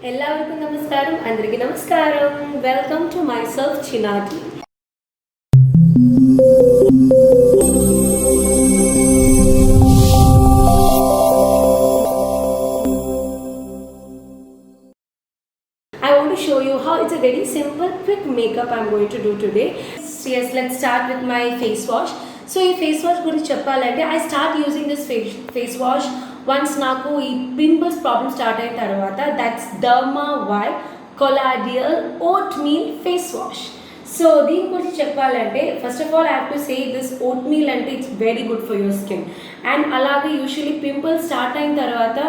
എല്ലാവർക്കും നമസ്കാരം అందరికీ നമസ്കാരം welcome to myself Chinati. I want to show you how it's a very simple quick makeup I'm going to do today. Yes, let's start with my face wash. So ఈ face wash గురించి చెప్పాలంటే I start using this face wash once నాకు ఈ pimples problem start అయిన తర్వాత that's derma white colloidal oatmeal face wash. So దీని గురించి చెప్పాలంటే first of all I have to say this oatmeal అంటే it's very good for your skin. And అలాగే usually pimples start అయిన తర్వాత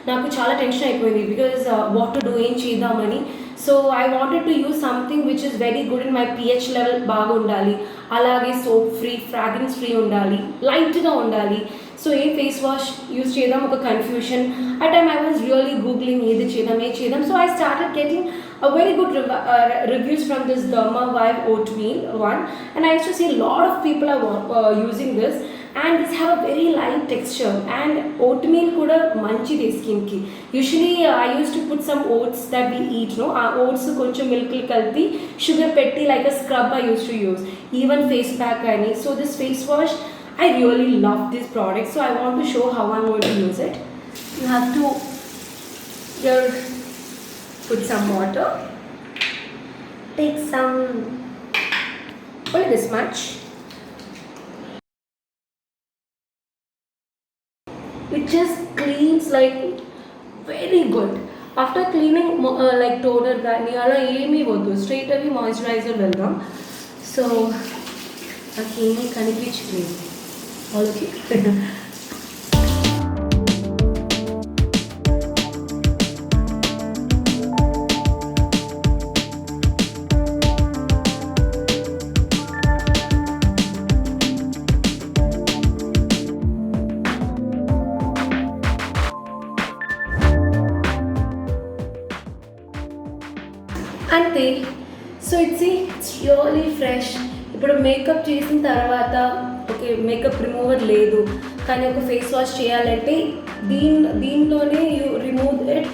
నాకు చాలా టెన్షన్ అయిపోయింది బికాజ్ వాట్ టు డూ ఏం చేద్దామని. So I wanted to use something which is very good in my pH level బాగా ఉండాలి, అలాగే సోప్ ఫ్రీ ఫ్రాగ్రెన్స్ ఫ్రీ ఉండాలి, లైట్గా ఉండాలి. సో ఏ ఫేస్ వాష్ యూజ్ చేద్దాం ఒక కన్ఫ్యూషన్. ఆ time I was really googling ఏది చేద్దాం. So I started getting a very good reviews from this Derma Vibe Oatmeal one, and I used to see a lot of people are using this, and this have a very light texture, and oatmeal kuda manchide skin ki. Usually I used to put some oats that we eat, no, oats koncham milk li kalpi sugar petti like a scrub I used to use, even face pack ani. So this face wash I really love this product, so I want to show how I'm going to use it. You have to put some water, take some, only this much. It just cleans like very good. After cleaning like toner gani ala emi voddu, straight away moisturizer veldam. So akemi kanipichindi all okay. అంతే. So it's really fresh. ఇప్పుడు makeup చేసిన తర్వాత okay makeup remover లేదు కానీ ఒక face wash చేయాలంటే దీంట్లోనే you remove it.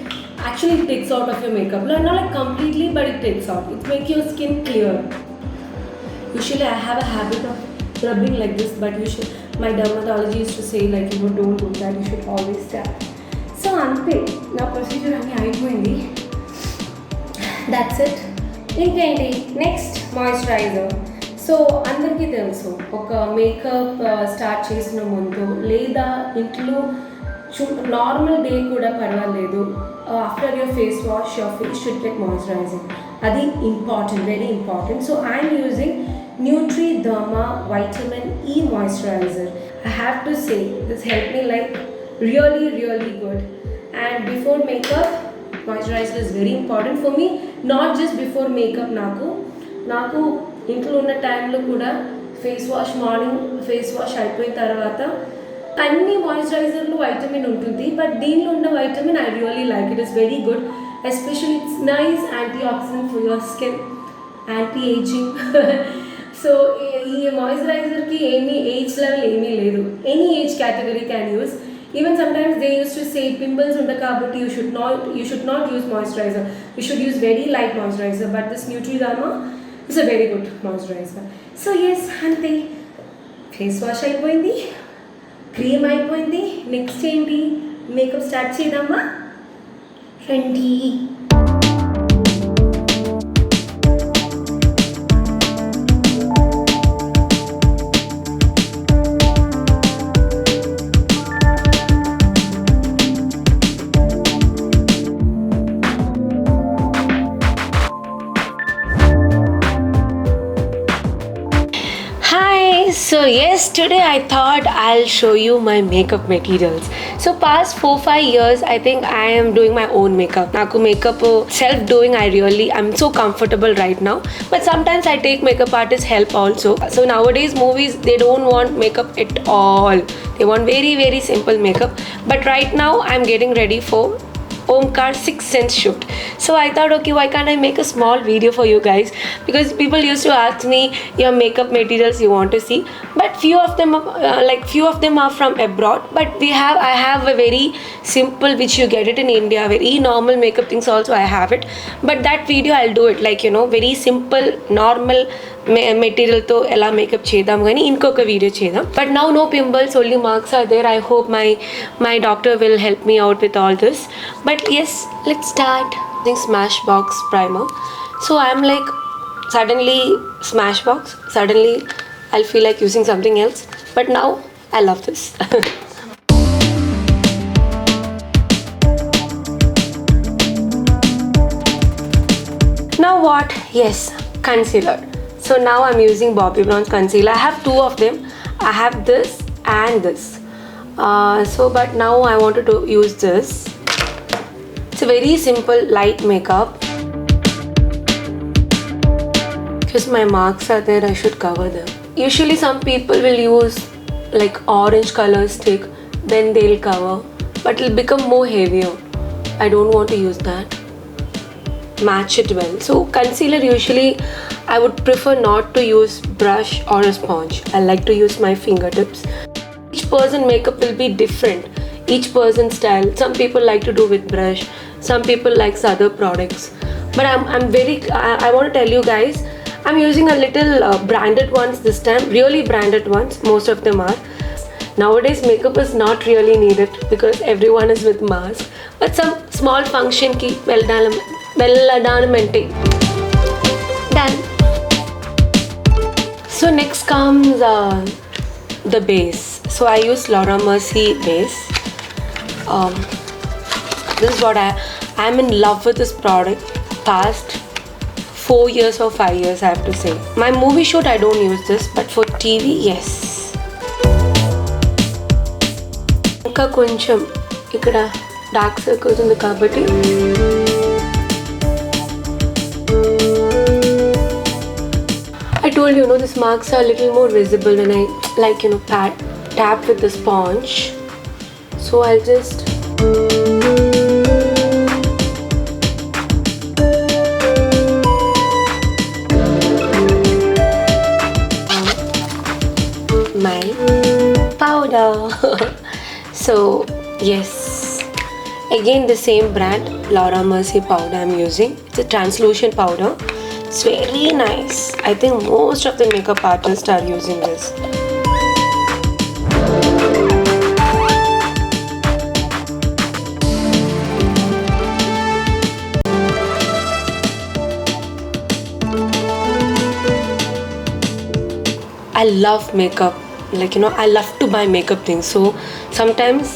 Actually it takes out of your makeup not like completely but it takes out. It make your skin clear. Usually I have a habit of rubbing like this, but you should my dermatology use to say like you don't do that, you should always stop. So అంతే, నా procedure అన్నీ అయిపోయింది. That's it. ఇంకేంటి next moisturiser. So అందరికీ తెలుసు ఒక makeup start చేసిన ముందు లేదా ఇంట్లో నార్మల్ డే కూడా పర్వాలేదు, after your face wash your face should get moisturising. అది important, very important. So I'm using Nutriderma Vitamin E Moisturizer. I have to say this helped me like really good. And before makeup moisturizer is very important for me, not just before makeup. నాకు ఇంట్లో ఉన్న టైంలో కూడా face wash morning face wash అయిపోయిన తర్వాత అన్ని మాయిశ్చరైజర్లు vitamin ఉంటుంది, but దీనిలో ఉన్న vitamin I really like. It is very good, especially it's nice anti oxidant for your skin, anti ageing. So ఈ మాయిశ్చరైజర్కి ఏమీ ఏజ్ లెవెల్ ఏమీ లేదు, any age category can use. Even sometimes they used to say pimples unta kabatti you should not use moisturizer, you should use very light moisturizer, but this Nutriderma is a very good moisturizer. So yes, ante face wash అయిపోయింది, cream అయిపోయింది, next ఏంటి makeup start చేద్దామా రండి. So yes, today I thought I'll show you my makeup materials. So past 4-5 years I think I am doing my own makeup. Naku makeup self doing I'm so comfortable right now, but sometimes I take makeup artist help also. So nowadays movies they don't want makeup at all, they want very simple makeup. But right now I'm getting ready for Omkar 6th Sense shoot. So I thought, okay, why can't I make a small video for you guys? Because people used to ask me your makeup materials you want to see. But but few of them are from abroad. But I have a very simple, which you get it in India, very normal makeup things also I have it. But that video I'll do it like, very simple normal material to ela makeup chedam gani inkoka video chedam. But now no pimples, only marks are there. I hope my doctor will help me out with all this. But yes, let's start. Using Smashbox primer. So I'm like, suddenly Smashbox, suddenly I'll feel like using something else, but now I love this. Now what? Yes, concealer. So now I'm using Bobbi Brown's concealer. I have two of them. I have this and this. But now I wanted to use this. It's a very simple light makeup. Because my marks are there, I should cover them. Usually some people will use like orange color stick, then they'll cover, but it'll become more heavier. I don't want to use that. Match it well. So concealer, usually I would prefer not to use brush or a sponge. I like to use my fingertips. Each person makeup will be different. Each person's style. Some people like to do with brush. Some people likes other products. But I want to tell you guys, I'm using a little branded ones this time. Really branded ones. Most of them are. Nowadays makeup is not really needed because everyone is with mask. But some small function ki done. So next comes the base. So I use Laura Mercier base. This is what I'm in love with this product. Past 4 years or 5 years, I have to say. My movie shoot I don't use this, but for TV, yes. Inka koncham ikkada dark circles undi kabatti I told you, these marks are a little more visible when I like, tap with the sponge. So I'll just my powder. So yes, again the same brand, Laura Mercier powder I'm using. It's a translucent powder. It's very nice. I think most of the makeup artists are using this. I love makeup. I love to buy makeup things. So sometimes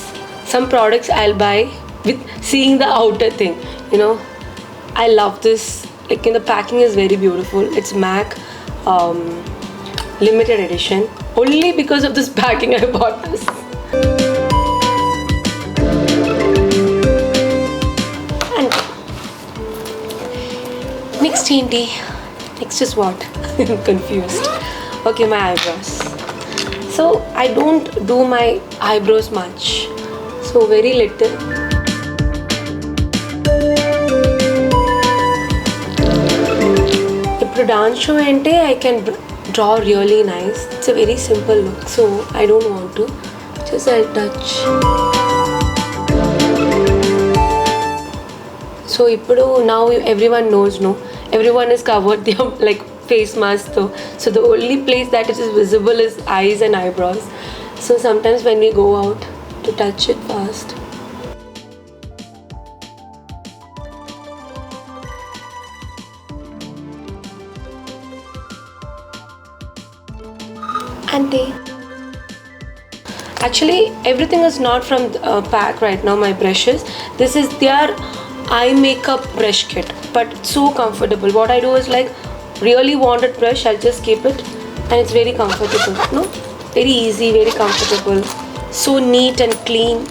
some products I'll buy with seeing the outer thing. I love this. The packing is very beautiful. It's MAC limited edition. Only because of this packing I bought this. And next tea. Next is what? I'm confused. Okay, my eyebrows. So I don't do my eyebrows much. So very little. If dance show ante, I can draw really nice. It's a very simple look, so I don't want to. Just I'll touch. So now everyone knows, no? Everyone is covered their face mask though. So the only place that it is visible is eyes and eyebrows. So sometimes when we go out, to touch it fast. Ante. Actually, everything is not from pack right now, my brushes. This is their eye makeup brush kit. But it's so comfortable. What I do is really wanted brush, I'll just keep it. And it's very comfortable. No? Very easy, very comfortable. So neat and clean.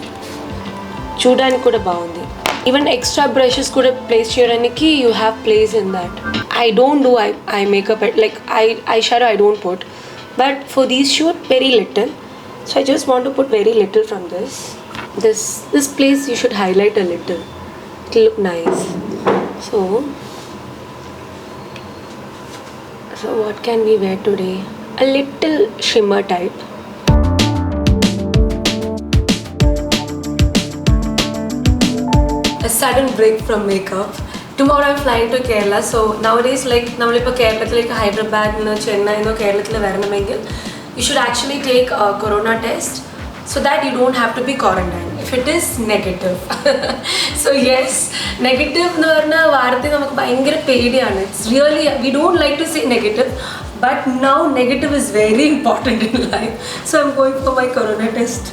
Chudaniki kuda baagundi. Even extra brushes kuda place cheyadaniki, you have place in that. I don't do eye makeup, eyeshadow I don't put. But for these shoot, very little. So I just want to put very little from this. This place you should highlight a little. It'll look nice. So what can we wear today? a little shimmer type. A sudden break from makeup. Tomorrow I'm flying to Kerala, so nowadays like namalipa Kerala like Hyderabad no Chennai no Kerala varanamengil you should actually take a corona test so that you don't have to be quarantined if it is negative. So yes, negative nu parna vaarthe namakku bhayangara pediyanu. It's really, we don't like to say negative, but now negative is very important in life, so I'm going for my corona test.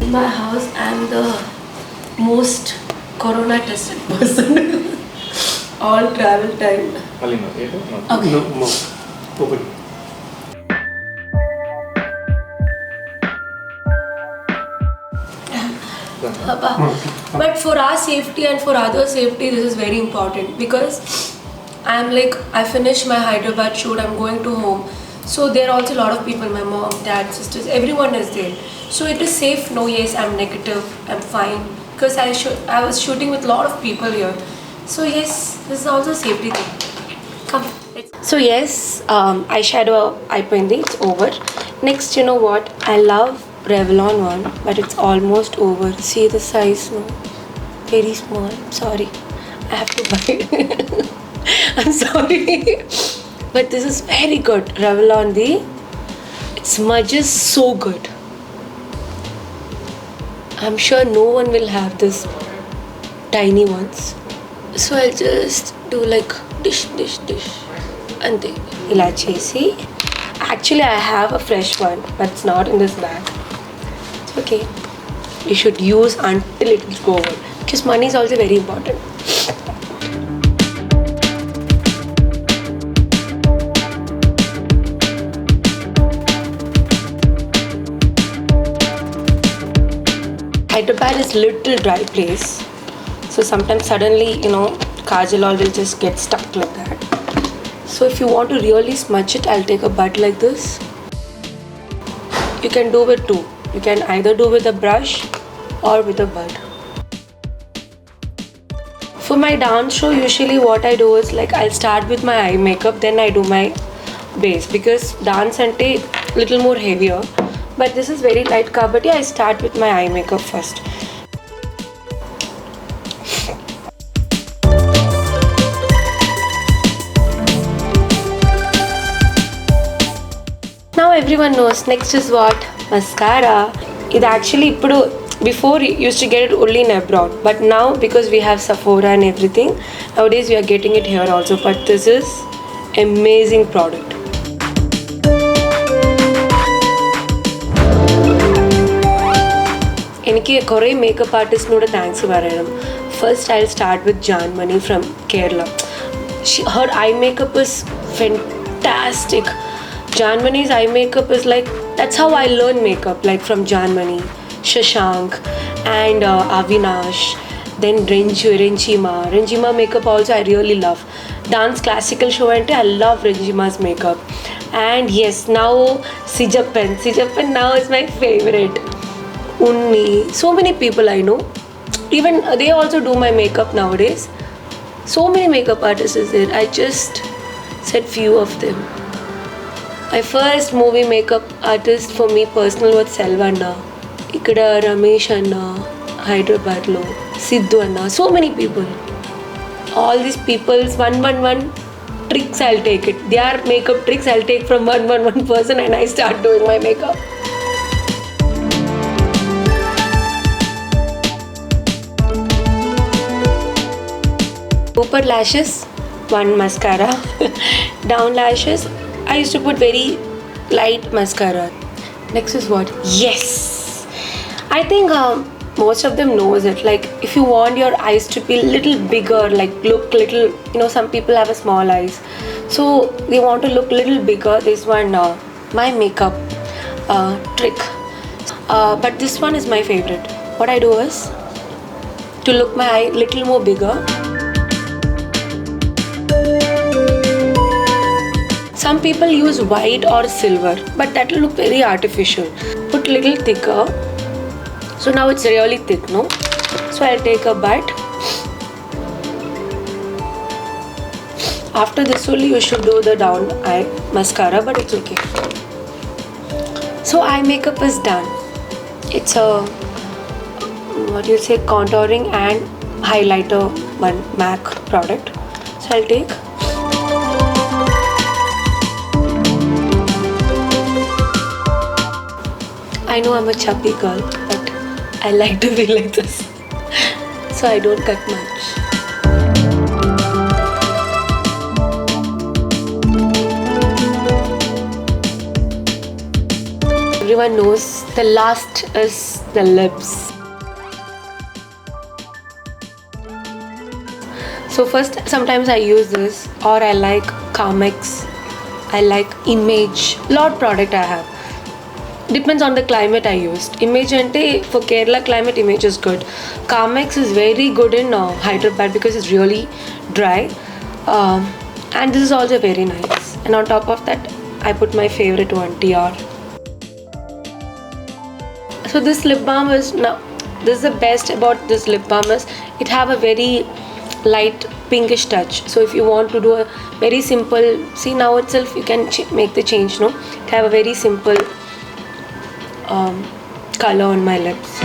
In my house, I'm the most corona tested person. All travel time. Okay. No. Open. But for our safety and for other safety, this is very important because I finished my Hyderabad shoot, I'm going to home. So there are also a lot of people, my mom, dad, sisters, everyone is there. So it is safe. No, yes, I'm negative, I'm fine. Because I was shooting with a lot of people here. So yes, this is also a safety thing. Come. So yes, eyeshadow, eye painting, it's over. Next, you know what? I love Revlon one, but it's almost over. See the size, no? Very small. Sorry, I have to buy it. I'm sorry. But this is very good. Revlon it smudges so good. I'm sure no one will have this tiny ones. So I'll just do like dish. And then ila chesi. Actually, I have a fresh one, but it's not in this bag. It's okay. You should use until it will go over. Because money is also very important. Hyderabad is little dry place, so sometimes suddenly kajal all will just get stuck like that. So if you want to really smudge it, I'll take a bud like this. You can do with two. You can either do with a brush or with a bud. For my dance show, usually what I do is I'll start with my eye makeup, then I do my base because dance ante little more heavier. But this is very light kabatti. I start with my eye makeup first. Now everyone knows next is what? Mascara. It actually before you used to get it only in abroad, but now because we have Sephora and everything, nowadays we are getting it here also. But this is amazing product. എനിക്ക് കുറേ makeup ആർട്ടിസ്റ്റിനോട് thanks പറയണം. First I'll start with Janmani from Kerala. Her eye makeup is fantastic. Janmani's eye makeup is that's how I learn makeup, from Janmani, Shashank and Avinash, then Renjima makeup also I really love. Dance classical show ante I love Renjima's makeup. And yes, now Sijapan now is my favorite. Unni, so many people I know, even they also do my makeup nowadays. So many makeup artists is there. I just said few of them. My first movie makeup artist for me personal was Selvanna. Ikkada Ramesh Anna, Hyderabad lo, Sidhu Anna, so many people. All these people's one tricks I'll take it. Their makeup tricks I'll take from one person and I start doing my makeup. Upper lashes, one mascara. Down lashes, I used to put very light mascara. Next is what? Yes! I think most of them knows it. If you want your eyes to be little bigger, look little, some people have a small eyes. So they want to look little bigger. This one, my makeup trick. But this one is my favorite. What I do is, to look my eye little more bigger, Some people use white or silver, but that will look very artificial. Put little thicker. So now it's really thick, no? So I'll take a bite. After this only you should do the down eye mascara, but it's okay. So eye makeup is done. It's a, what you say, contouring and highlighter one MAC product. So I'll take. I know I'm a chubby girl, but I like to be like this. So I don't cut much. Everyone knows the last is the lips. So first, sometimes I use this, or I like Carmex, I like Image, lot product I have. Depends on the climate I used. Image ante for Kerala climate, Image is good. Carmex is very good in Hyderabad because it's really dry. And this is also very nice. And on top of that, I put my favorite one, Dior. So this lip balm is, now this is the best about this lip balm is it have a very light pinkish touch. So if you want to do a very simple, see now itself you can make the change, no? It have a very simple color on my lips.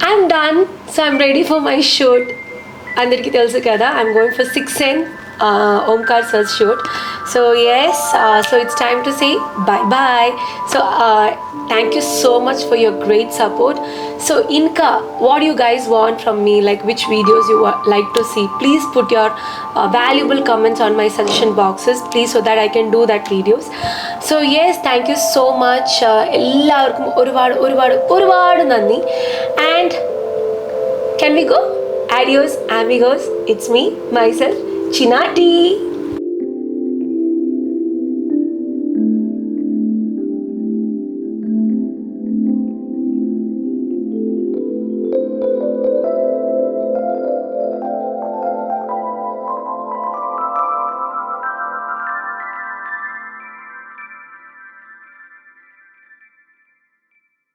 I'm done, so I'm ready for my shoot. Andariki telusu kada, I'm going for 6N Omkar Sir's shoot. So yes, so it's time to say bye bye. So thank you so much for your great support. So Inka, what do you guys want from me? Like which videos you like to see? Please put your valuable comments on my suggestion boxes, please, so that I can do that videos. So yes, thank you so much. Ellarkum ഒരുപാട് നന്ദി. And can we go? Adios amigos. It's me, myself, Chinati.